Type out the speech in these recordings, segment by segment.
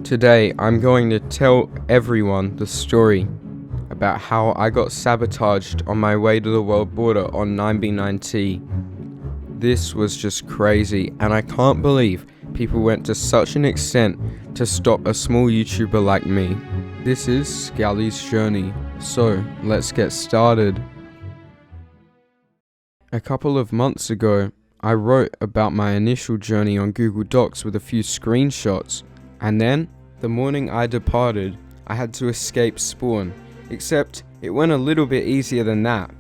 Today I'm going to tell everyone the story about how I got sabotaged on my way to the world border on 9B9T. This was just crazy, and I can't believe people went to such an extent to stop a small YouTuber like me. This is Scally's journey, so let's get started. A couple of months ago, I wrote about my initial journey on Google Docs with a few screenshots, and then, the morning I departed, I had to escape spawn, except it went a little bit easier than that.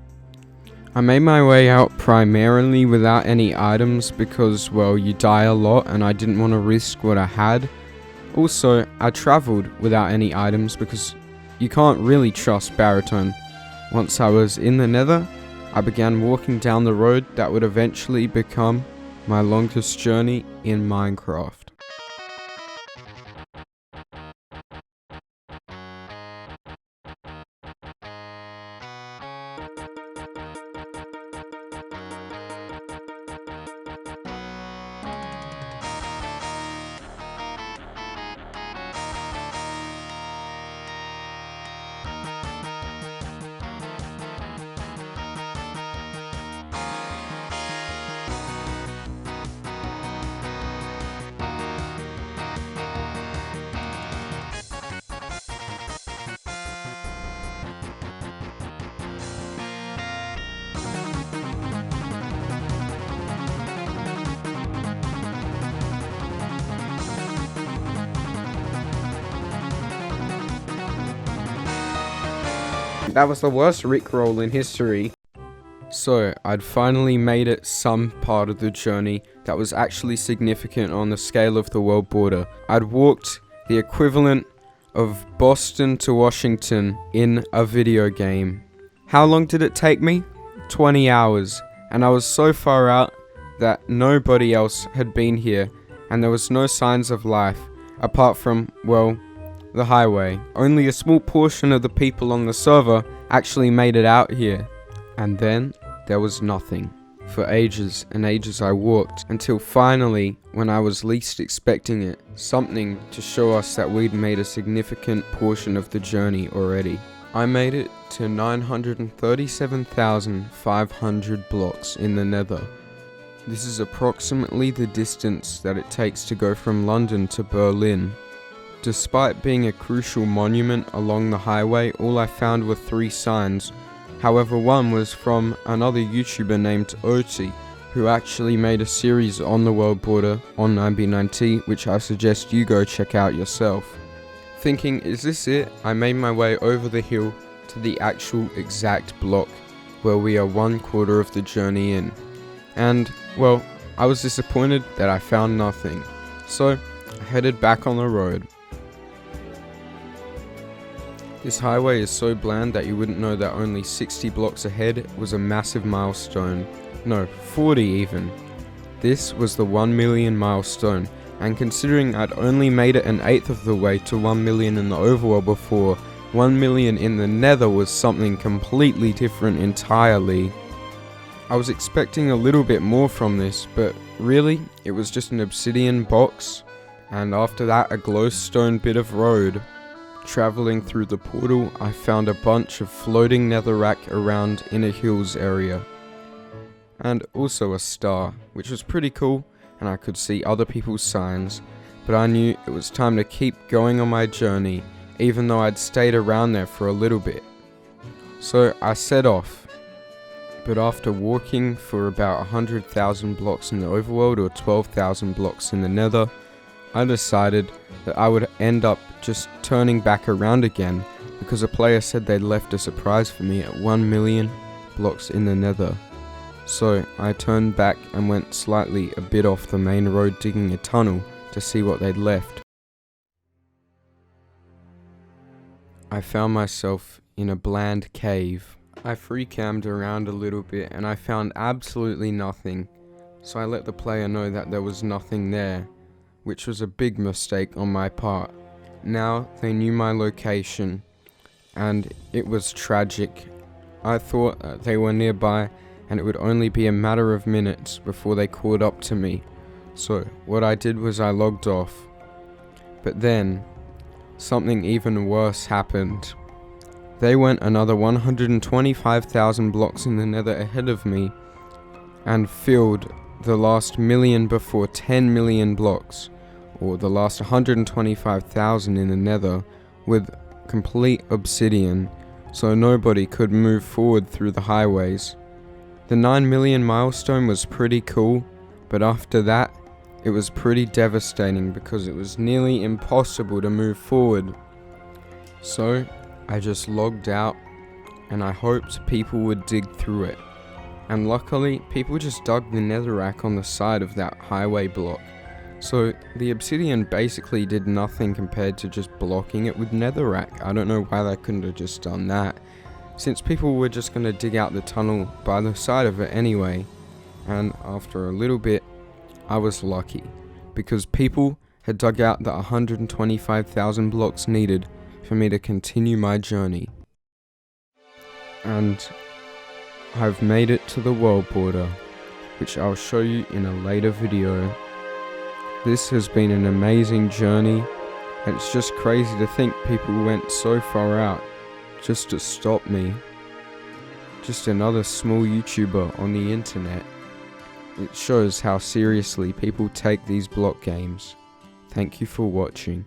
I made my way out primarily without any items because, well, you die a lot and I didn't want to risk what I had. Also, I travelled without any items because you can't really trust Baritone. Once I was in the Nether, I began walking down the road that would eventually become my longest journey in Minecraft. That was the worst rickroll in history. So, I'd finally made it some part of the journey that was actually significant on the scale of the world border. I'd walked the equivalent of Boston to Washington in a video game. How long did it take me? 20 hours. And I was so far out that nobody else had been here, and there was no signs of life, apart from, well, the highway. Only a small portion of the people on the server actually made it out here. And then there was nothing. For ages and ages I walked, until finally, when I was least expecting it, something to show us that we'd made a significant portion of the journey already. I made it to 937,500 blocks in the Nether. This is approximately the distance that it takes to go from London to Berlin. Despite being a crucial monument along the highway, all I found were 3 signs. However, one was from another YouTuber named Oti, who actually made a series on the world border on 9B9T, which I suggest you go check out yourself. Thinking, is this it? I made my way over the hill to the actual exact block where we are 1/4 of the journey in. And, well, I was disappointed that I found nothing. So, I headed back on the road. This highway is so bland that you wouldn't know that only 60 blocks ahead was a massive milestone. No, 40 even. This was the 1 million milestone, and considering I'd only made it an eighth of the way to 1 million in the overworld before, 1 million in the Nether was something completely different entirely. I was expecting a little bit more from this, but really, it was just an obsidian box, and after that a glowstone bit of road. Travelling through the portal, I found a bunch of floating netherrack around Inner Hills area. And also a star, which was pretty cool, and I could see other people's signs, but I knew it was time to keep going on my journey, even though I'd stayed around there for a little bit. So I set off, but after walking for about 100,000 blocks in the overworld or 12,000 blocks in the Nether, I decided that I would end up just turning back around again because a player said they'd left a surprise for me at 1 million blocks in the Nether. So I turned back and went slightly a bit off the main road, digging a tunnel to see what they'd left. I found myself in a bland cave. I free-cammed around a little bit and I found absolutely nothing, so I let the player know that there was nothing there, which was a big mistake on my part. Now they knew my location, and it was tragic. I thought that they were nearby and it would only be a matter of minutes before they caught up to me. So what I did was I logged off. But then, something even worse happened. They went another 125,000 blocks in the nether ahead of me and filled the last million before 10 million blocks, or the last 125,000 in the nether, with complete obsidian, so nobody could move forward through the highways. The 9 million milestone was pretty cool, but after that, it was pretty devastating because it was nearly impossible to move forward. So, I just logged out and I hoped people would dig through it. And luckily, people just dug the netherrack on the side of that highway block. So, the obsidian basically did nothing compared to just blocking it with netherrack. I don't know why they couldn't have just done that, since people were just going to dig out the tunnel by the side of it anyway. And after a little bit, I was lucky, because people had dug out the 125,000 blocks needed for me to continue my journey. And I've made it to the world border, which I'll show you in a later video. This has been an amazing journey, and it's just crazy to think people went so far out just to stop me. Just another small YouTuber on the internet. It shows how seriously people take these block games. Thank you for watching.